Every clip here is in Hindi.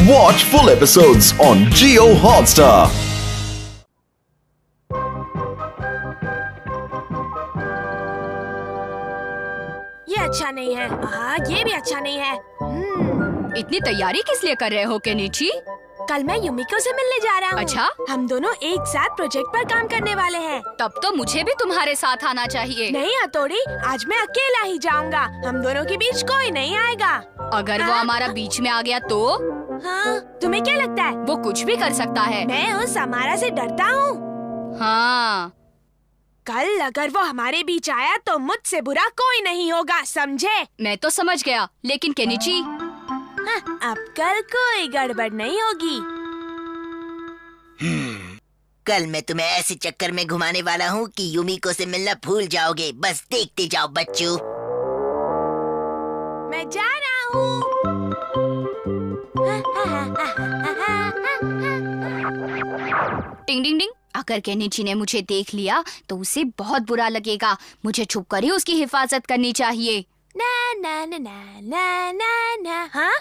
Watch full episodes on Jio Hotstar. ये अच्छा नहीं है। ये भी अच्छा नहीं है। इतनी तैयारी किस लिए कर रहे हो केनिची? कल मैं युमिको से मिलने जा रहा हूँ। अच्छा? हम दोनों एक साथ प्रोजेक्ट पर काम करने वाले हैं। तब तो मुझे भी तुम्हारे साथ आना चाहिए। नहीं हथौड़ी, आज मैं अकेला ही जाऊंगा। हम दोनों के बीच कोई नहीं आएगा। अगर वो हमारा बीच में आ गया तो? हाँ, तुम्हें क्या लगता है? वो कुछ भी कर सकता है। मैं उस हमारा से डरता हूँ। हाँ। कल अगर वो हमारे बीच आया तो मुझसे बुरा कोई नहीं होगा, समझे? मैं तो समझ गया, लेकिन केनिची हाँ, अब कल कोई गड़बड़ नहीं होगी। कल मैं तुम्हें ऐसे चक्कर में घुमाने वाला हूँ कि युमिको से मिलना भूल जाओगे। बस देखते जाओ बच्चों। मैं जा रहा हूँ। टिंग टिंग टिंग। अगर केनिची ने मुझे देख लिया तो उसे बहुत बुरा लगेगा। मुझे छुप कर ही उसकी हिफाजत करनी चाहिए। ना ना ना ना ना ना ना। हाँ?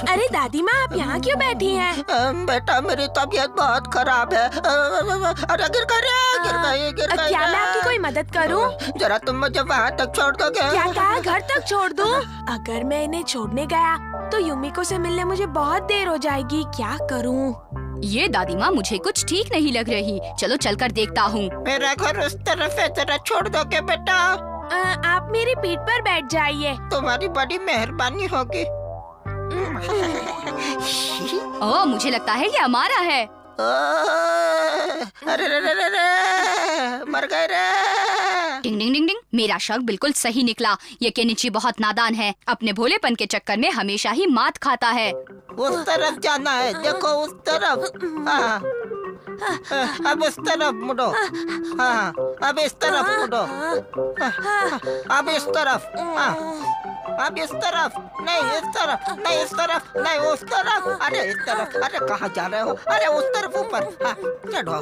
अरे दादी माँ, आप यहाँ क्यों बैठी हैं? बेटा, मेरी तबीयत बहुत खराब है। अरे गिर गई। क्या मैं आपकी कोई मदद करूँ? जरा तुम मुझे वहाँ तक छोड़ दोगे? क्या कहा, घर तक छोड़ दूँ? अगर मैं इन्हें छोड़ने गया तो युमिको से मिलने मुझे बहुत देर हो जाएगी। क्या करूँ? ये दादी माँ मुझे कुछ ठीक नहीं लग रही। चलो चलकर देखता हूँ। मेरा घर उस तरफ है, जरा छोड़ दोगे बेटा? आप मेरी पीठ पर बैठ जाइए। तुम्हारी बड़ी मेहरबानी होगी। ओह, मुझे लगता है ये हमारा है। अरे मर गए रे। टिंग टिंग टिंग टिंग। मेरा शक बिल्कुल सही निकला। ये केनिची बहुत नादान है। अपने भोलेपन के चक्कर में हमेशा ही मात खाता है। उस तरफ जाना है, देखो उस तरफ। हाँ, अब इस तरफ मुड़ो। हाँ, अब इस तरफ मुड़ो। अब इस तरफ। हाँ, अब इस तरफ नहीं, इस तरफ नहीं, इस तरफ नहीं, उस तरफ। अरे इस तरफ। अरे कहाँ जा रहे हो? अरे उस तरफ ऊपर। हाँ, चढ़ो।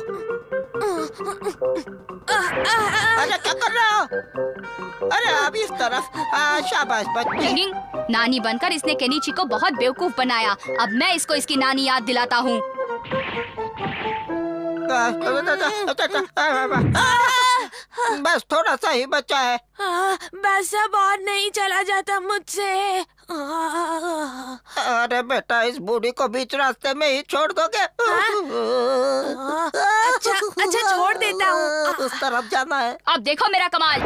अरे क्या कर रहे हो? अरे अब इस तरफ। शाबाश बच्चे। टिंग टिंग। नानी बनकर इसने केनिची को बहुत बेवकूफ बनाया। अब मैं इसको इसकी नानी याद दिलाता हूँ। बस थोड़ा सा ही बचा है। बस अब और नहीं चला जाता मुझसे। अरे बेटा, इस बूढ़ी को बीच रास्ते में ही छोड़ दोगे? अच्छा छोड़ देता हूँ। उस तरफ जाना है। अब देखो मेरा कमाल।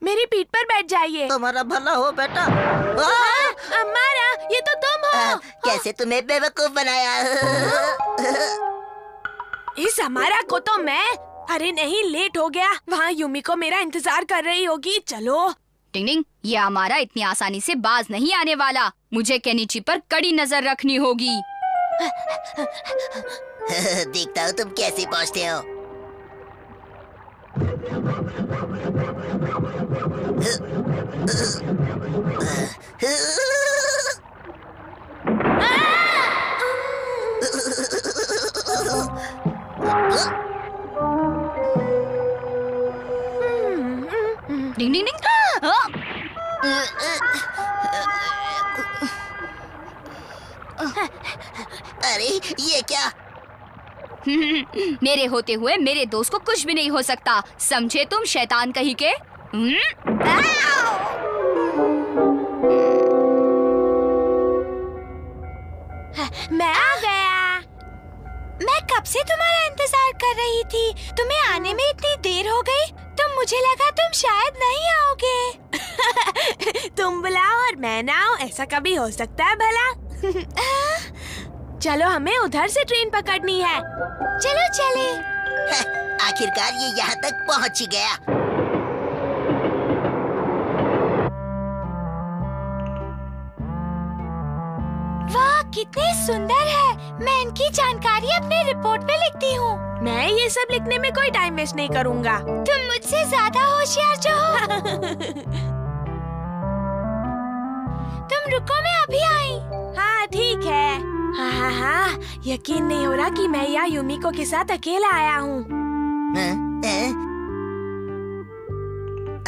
मेरी पीठ पर बैठ जाइए। तुम्हारा भला हो बेटा। अम्मारा, ये तो तुम हो। कैसे तुम्हें बेवकूफ बनाया? इस हमारा को तो मैं। अरे नहीं, लेट हो गया। वहाँ युमिको मेरा इंतजार कर रही होगी। चलो। टिंग टिंग। ये हमारा इतनी आसानी से बाज नहीं आने वाला। मुझे केनिची पर कड़ी नजर रखनी होगी। देखता हूँ तुम कैसे पहुँचते हो। डिंग डिंग डिंग। अरे ये क्या? मेरे होते हुए मेरे दोस्त को कुछ भी नहीं हो सकता, समझे तुम शैतान कहीं के? मैं आ गया। मैं कब से तुम्हारा इंतजार कर रही थी। तुम्हें आने में इतनी देर हो गई तो मुझे लगा तुम शायद नहीं आओगे। तुम बुलाओ और मैं ना आऊं, ऐसा कभी हो सकता है भला? चलो, हमें उधर से ट्रेन पकड़नी है। चलो चले। आखिरकार ये यहाँ तक पहुँच ही गया। वाह, कितनी सुंदर है। मैं इनकी जानकारी अपने रिपोर्ट में लिखती हूँ। मैं ये सब लिखने में कोई टाइम वेस्ट नहीं करूँगा। तुम मुझसे ज्यादा होशियार जो हो। तुम रुको, मैं अभी आई। हाँ ठीक है। हाँ, यकीन नहीं हो रहा कि मैं यहाँ युमिको के साथ अकेला आया हूँ।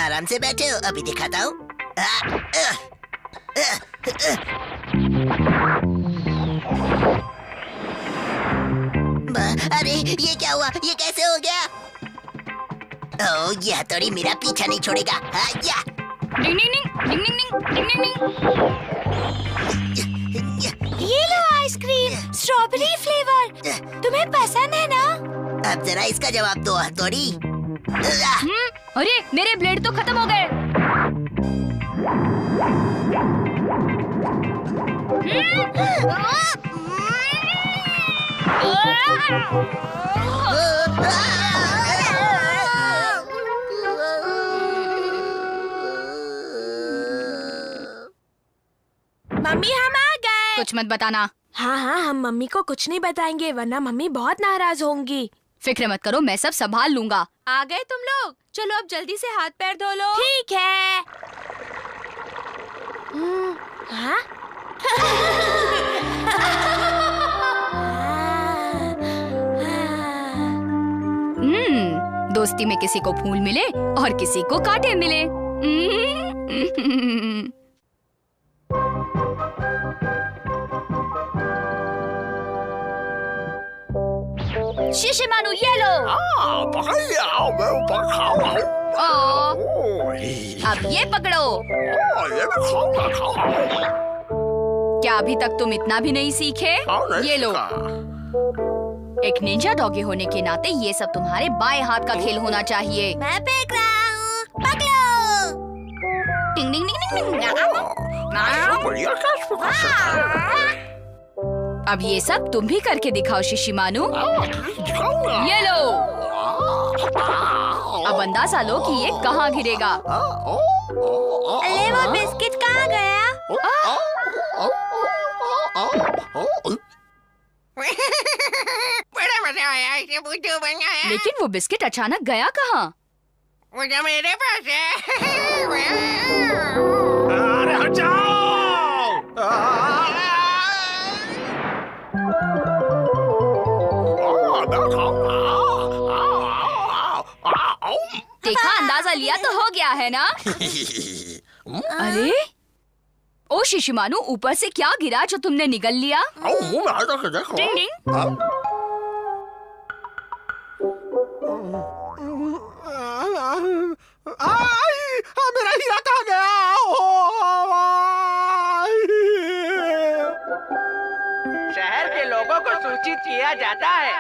आराम से बैठे हो, अभी दिखाता हूँ। अरे ये क्या हुआ? ये कैसे हो गया? ओह, ये हथौड़ी मेरा पीछा नहीं छोड़ेगा। या। डिंग डिंग डिंग डिंग डिंग डिंग डिंग। ये लो आइसक्रीम, स्ट्रॉबेरी फ्लेवर। तुम्हें पसंद है ना? अब जरा इसका जवाब दो हथौड़ी। अरे मेरे ब्लेड तो खत्म हो गए। मम्मी हम आ गए। कुछ मत बताना। हाँ हाँ, हम मम्मी को कुछ नहीं बताएंगे वरना मम्मी बहुत नाराज होंगी। फिक्र मत करो, मैं सब संभाल लूंगा। आ गए तुम लोग? चलो अब जल्दी से हाथ पैर धो लो। ठीक है। हाँ? दोस्ती में किसी को फूल मिले और किसी को कांटे मिले। शिशिमानु ये लो। अब ये पकड़ो। क्या अभी तक तुम इतना भी नहीं सीखे? ये लो। एक निंजा डॉगी होने के नाते ये सब तुम्हारे बाएं हाथ का खेल होना चाहिए। मैं फेंक रहा हूँ, पकड़ो। टिंग टिंग टिंग टिंग। अब ये सब तुम भी करके दिखाओ शिशिमानु। ये लो। अब अंदाजा लो कि ये कहाँ गिरेगा। अरे वो बिस्किट कहाँ गया? बड़ा मजा आया इसे बुद्धू बनाया। लेकिन वो बिस्किट अचानक गया कहाँ? वो जो मेरे पास है। अरे हट जाओ। देखा, अंदाजा लिया तो हो गया है ना? अरे ओ शिशिमानु, ऊपर से क्या गिरा जो तुमने निगल लिया? टिंग टिंग। मेरा हीरा कहाँ गया? शहर के लोगों को सूचित किया जाता है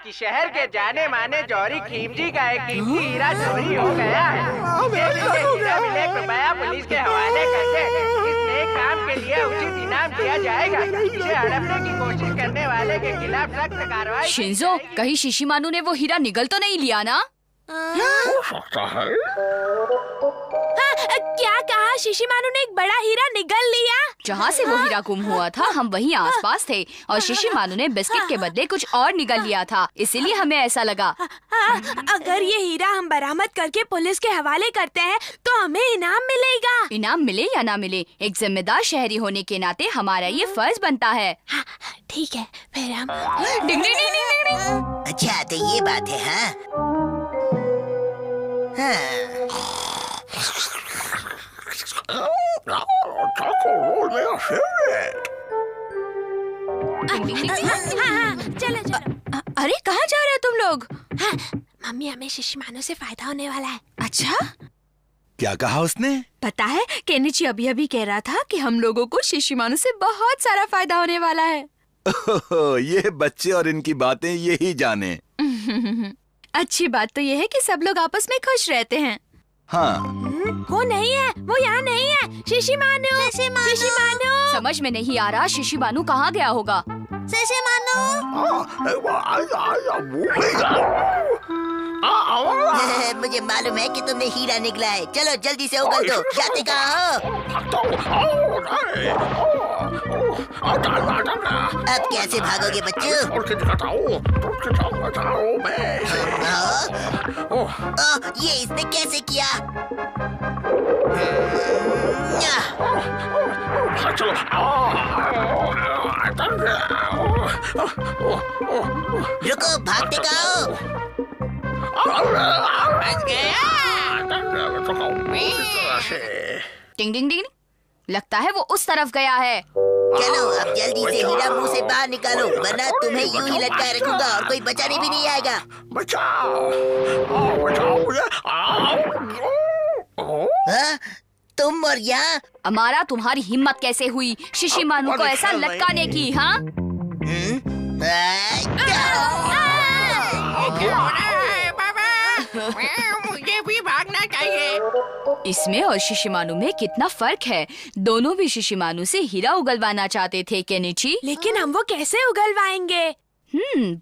कि शहर के जाने माने जौहरी खीमजी का एक कीमती हीरा चोरी हो गया है। हीरा मिले कृपया पुलिस के हवाले कर दे। इस नेक काम के लिए उचित इनाम दिया जाएगा। इसे हड़पने की कोशिश करने वाले के खिलाफ सख्त कार्रवाई। शिंजो, कहीं शिशिमानु ने वो हीरा निगल तो नहीं लिया ना? हो सकता है। क्या कहा? शिशिमानु ने एक बड़ा हीरा निगल लिया? जहाँ से वो हीरा गुम हुआ था हम वहीं आसपास थे और शिशिमानु ने बिस्किट के बदले कुछ और निगल लिया था, इसीलिए हमें ऐसा लगा। अगर ये हीरा हम बरामद करके पुलिस के हवाले करते हैं तो हमें इनाम मिलेगा। इनाम मिले या ना मिले, एक जिम्मेदार शहरी होने के नाते हमारा ये फर्ज बनता है। ठीक है, फिर हम डिंग डिंग डिंग डिंग डिंग। अच्छा तो ये बात है। हाँ चलो चलो। अरे कहाँ जा रहे हो तुम लोग? मम्मी, हमें शिशिमानु से फायदा होने वाला है। अच्छा, क्या कहा उसने? पता है केनिची अभी अभी कह रहा था कि हम लोगों को शिशिमानु से बहुत सारा फायदा होने वाला है। ये बच्चे और इनकी बातें यही जाने। अच्छी बात तो ये है कि सब लोग आपस में खुश रहते हैं। हाँ, वो नहीं है, वो यहाँ नहीं है। शिशिमानु, शिशिमानु। समझ में नहीं आ रहा शिशिमानु कहाँ गया होगा। मुझे मालूम है कि तुमने हीरा निकला है। चलो जल्दी से उगल दो। जाते कहाँ हो? अब कैसे भागोगे बच्चों? ये इसने कैसे किया? रुको, भागते कहाँ हो? टिंग टिंग टिंग। लगता है वो उस तरफ गया है। चलो अब जल्दी से हीरा मुंह से बाहर निकालो, वरना तुम्हें यूं ही लटकाए रखूंगा और कोई बचाने भी नहीं आएगा। हाँ? तुम और यहाँ? अमारा, तुम्हारी हिम्मत कैसे हुई शिशिमानु को ऐसा लटकाने की? हाँ, मुझे भी भागना चाहिए। इसमें और शिशिमानु में कितना फर्क है। दोनों भी शिशिमानु से हीरा उगलवाना चाहते थे केनिची। लेकिन हम वो कैसे उगलवाएंगे?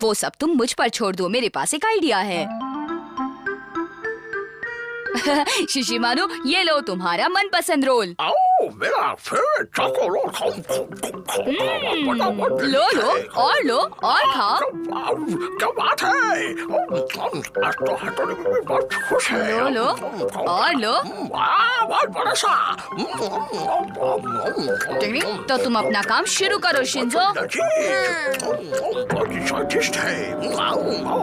वो सब तुम मुझ पर छोड़ दो, मेरे पास एक आइडिया है। शिशिमानु, ये लो तुम्हारा मनपसंद रोल। मेरा फेवरेट चॉकोलेट खाओ। लो लो और लो और खाओ। क्या बात है, आज तो हथौड़ी भी बहुत खुश है। लो लो और लो। बहुत बड़ा सा। तो तुम अपना काम शुरू करो शिंजो। बहुत ही स्वादिष्ट है। खाऊंगा।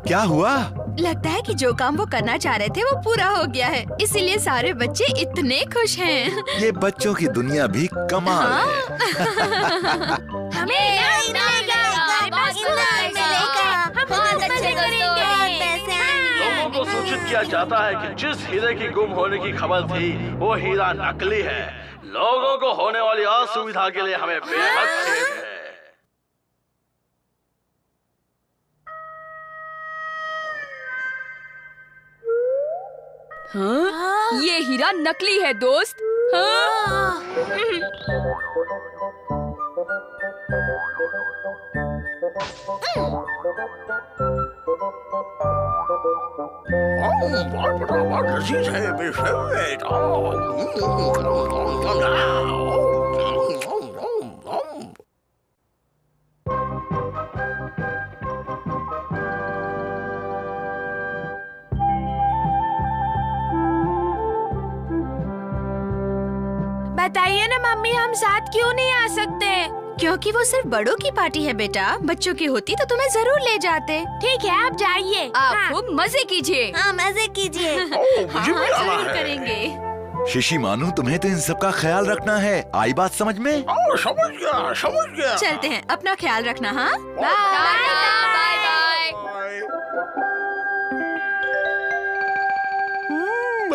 क्या हुआ? लगता है कि जो काम वो करना चाह रहे थे वो पूरा हो गया है, इसीलिए सारे बच्चे इतने खुश हैं। ये बच्चों की दुनिया भी कमाल है। लोगों को सूचित किया जाता है कि जिस हीरे की गुम होने की खबर थी वो हीरा नकली है। लोगों को होने वाली असुविधा के लिए हमें बेहद खेद है। हाँ? ये हीरा नकली है दोस्त। हाँ? बहुत लजीज है, मेरी फेवरेट। बताइए ना मम्मी, हम साथ क्यों नहीं आ सकते? क्योंकि वो सिर्फ बड़ों की पार्टी है बेटा। बच्चों की होती तो तुम्हें जरूर ले जाते। ठीक है, आप जाइए। आप खूब मजे कीजिए। हाँ, मजे कीजिए। मुझे भी आना जरूर है। करेंगे। शिशिमानु, तुम्हें तो इन सब का ख्याल रखना है। आई बात समझ में? समझ गया, समझ गया। चलते हैं, अपना ख्याल रखना। हाँ, बाय बाय।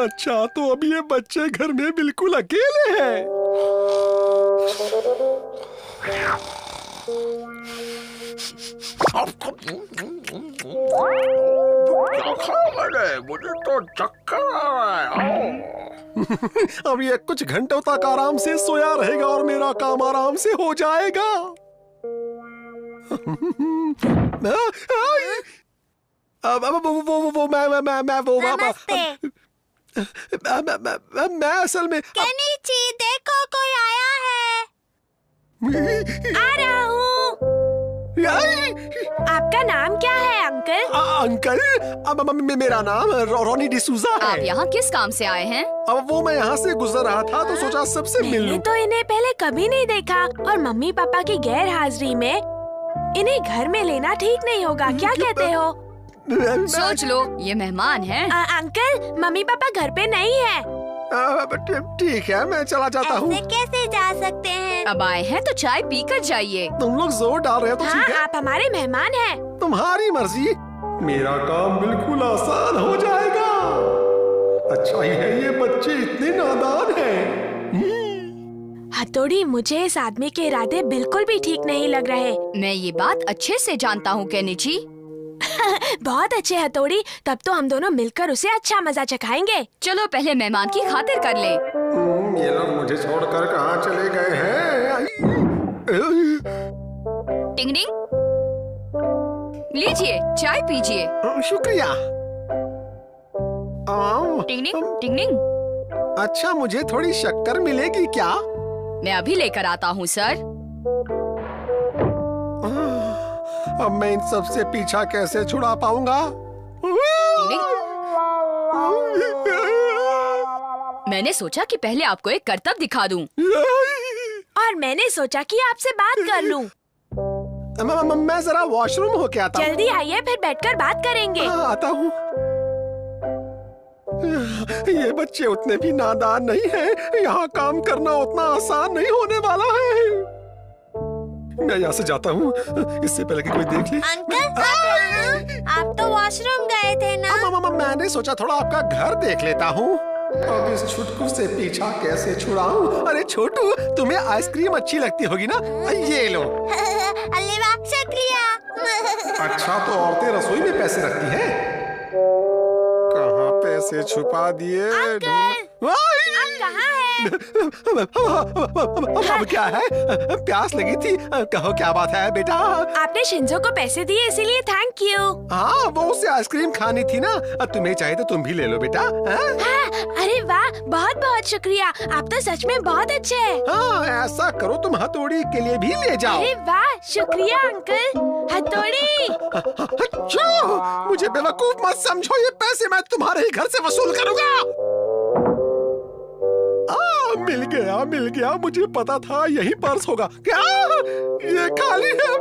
अच्छा, तो अब ये बच्चे घर में बिल्कुल अकेले हैं। क्या खाया मैंने? मुझे तो चक्कर आ रहा है। अब ये कुछ घंटों तक आराम से सोया रहेगा और मेरा काम आराम से हो जाएगा। मैं असल में केनिची, देखो कोई आया है। आ रहा हूँ। आपका नाम क्या है अंकल? अंकल, मेरा नाम रोनी डिसूजा है। आप यहाँ किस काम से आए हैं? अब वो मैं यहाँ से गुजर रहा था तो सोचा सबसे मिल मैंने लूं। तो इन्हें पहले कभी नहीं देखा और मम्मी पापा की गैर हाजिरी में इन्हें घर में लेना ठीक नहीं होगा। क्या कहते हो? सोच लो, ये मेहमान हैं। अंकल, मम्मी पापा घर पे नहीं है। ठीक है, मैं चला जाता हूँ। कैसे जा सकते हैं? अब आए हैं तो चाय पी कर जाइए। तुम लोग जोर डाल रहे हो तो हाँ, ठीक है। आप हमारे मेहमान हैं। तुम्हारी मर्जी। मेरा काम बिल्कुल आसान हो जाएगा। अच्छा ही है ये बच्चे इतने नादान हैं। हथौड़ी, मुझे इस आदमी के इरादे बिल्कुल भी ठीक नहीं लग रहे। मैं ये बात अच्छे से जानता हूँ केनिची। बहुत अच्छे हथौड़ी, तब तो हम दोनों मिलकर उसे अच्छा मजा चखाएंगे। चलो पहले मेहमान की खातिर कर ले। ये लोग मुझे छोड़कर कहाँ चले गए हैं? टिंग टिंग, लीजिए चाय पीजिए। शुक्रिया। टिंग टिंग टिंग टिंग। अच्छा, मुझे थोड़ी शक्कर मिलेगी क्या? मैं अभी लेकर आता हूँ सर। अब मैं इन सब से पीछा कैसे छुड़ा पाऊंगा? मैंने सोचा कि पहले आपको एक करतब दिखा दूं। और मैंने सोचा कि आपसे बात कर लूं। मैं जरा वॉशरूम होके आता हूँ। जल्दी आइए, फिर बैठकर बात करेंगे। आता हूँ। ये बच्चे उतने भी नादान नहीं हैं। यहाँ काम करना उतना आसान नहीं होने वाला है। मैं यहाँ से जाता हूँ, इससे पहले कि कोई देख ले। अंकल, आप तो वॉशरूम गए थे ना? मैंने सोचा थोड़ा आपका घर देख लेता हूँ। अब इस छुटकू से पीछा कैसे छुड़ाऊं? अरे छोटू, तुम्हें आइसक्रीम अच्छी लगती होगी ना? ये लो। अल्ले वाह, शुक्रिया। अच्छा, तो औरतें रसोई में पैसे रखती हैं? कहाँ पैसे छुपा दिए? आप कहाँ हैं? अब क्या है? प्यास लगी थी। कहो क्या बात है बेटा? आपने शिंजो को पैसे दिए, इसीलिए थैंक यू। हाँ, वो उसे आइसक्रीम खानी थी ना। तुम्हें चाहिए तो तुम भी ले लो बेटा। हाँ, अरे वाह, बहुत बहुत शुक्रिया। आप तो सच में बहुत अच्छे हैं। हाँ, ऐसा करो, तुम हथौड़ी के लिए भी ले जाओ। अरे वाह, शुक्रिया अंकल। हथौड़ी। मुझे बेवकूफ मत समझो। ये पैसे मैं तुम्हारे ही घर से वसूल करूंगा। मिल गया। मुझे पता था यही पर्स होगा। क्या ये खाली है?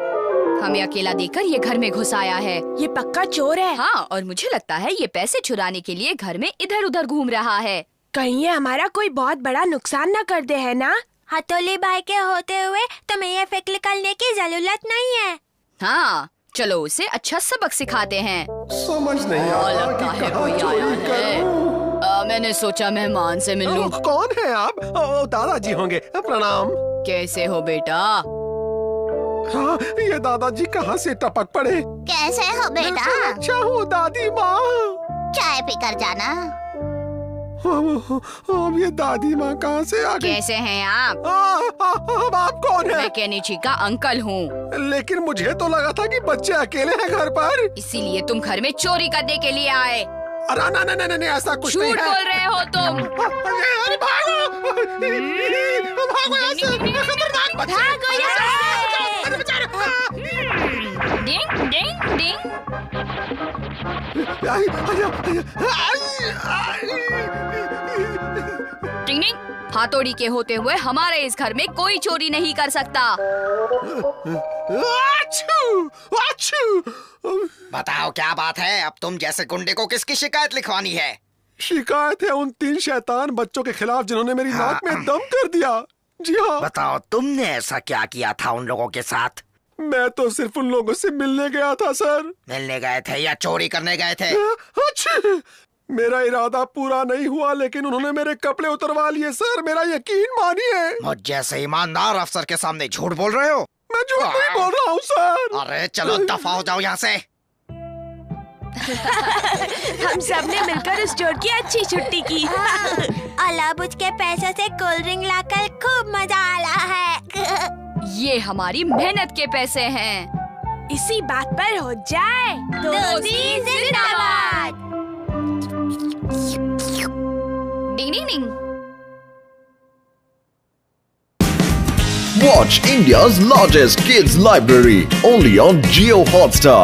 हमें अकेला देखकर ये घर में घुस आया है। ये पक्का चोर है। हाँ, और मुझे लगता है ये पैसे चुराने के लिए घर में इधर उधर घूम रहा है। कहीं ये हमारा कोई बहुत बड़ा नुकसान न कर दे, है ना? हथौली भाई के होते हुए तुम्हें ये फिक्र निकालने की जरूरत नहीं है। हाँ, चलो उसे अच्छा सबक सिखाते हैं। समझ नहीं आता लगता कि है कहाँ कोई चोरी आया है। करूं। मैंने सोचा मेहमान से मिल लूं। कौन है आप? दादाजी होंगे। प्रणाम। कैसे हो बेटा? हाँ, ये दादाजी कहाँ से टपक पड़े? कैसे हो बेटा? अच्छा हूँ दादी माँ। चाय पीकर जाना। अब ये दादी माँ कहाँ से आ गई? कैसे हैं आप? अब आप कौन है? मैं केनिची का अंकल हूँ। लेकिन मुझे तो लगा था कि बच्चे अकेले हैं घर पर। इसीलिए तुम घर में चोरी करने के लिए आए। अरे नहीं, ऐसा कुछ नहीं झूठ है। बोल रहे हो तुम। अरे भागो यहाँ से। खतरनाक बच्चे। भागो यहाँ से। अरे बेचारे। डिंग डिंग डिंग। डिंग डिंग। हथौड़ी के होते हुए हमारे इस घर में कोई चोरी नहीं कर सकता। बताओ क्या बात है? अब तुम जैसे गुंडे को किसकी शिकायत लिखवानी है? शिकायत है उन 3 शैतान बच्चों के खिलाफ जिन्होंने मेरी नाक में दम कर दिया। जी हाँ। बताओ तुमने ऐसा क्या किया था उन लोगों के साथ? मैं तो सिर्फ उन लोगों से मिलने गया था सर। मिलने गए थे या चोरी करने गए थे? अच्छा, मेरा इरादा पूरा नहीं हुआ, लेकिन उन्होंने मेरे कपड़े उतरवा लिए सर। मेरा यकीन मानिए। मुझ जैसे ईमानदार अफसर के सामने झूठ बोल रहे हो? मैं झूठ नहीं बोल रहा हूँ सर। अरे चलो दफा हो जाओ यहाँ से। हम सब ने मिलकर उस चोर की अच्छी छुट्टी की। अलाबुज के पैसे से कोल्ड ड्रिंक लाकर खूब मजा आ रहा है। ये हमारी मेहनत के पैसे हैं। इसी बात पर हो जाए। दोस्ती जिंदाबाद। डिंग डिंग डिंग। Watch India's largest kids library only on Jio Hotstar.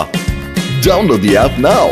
Download the app now.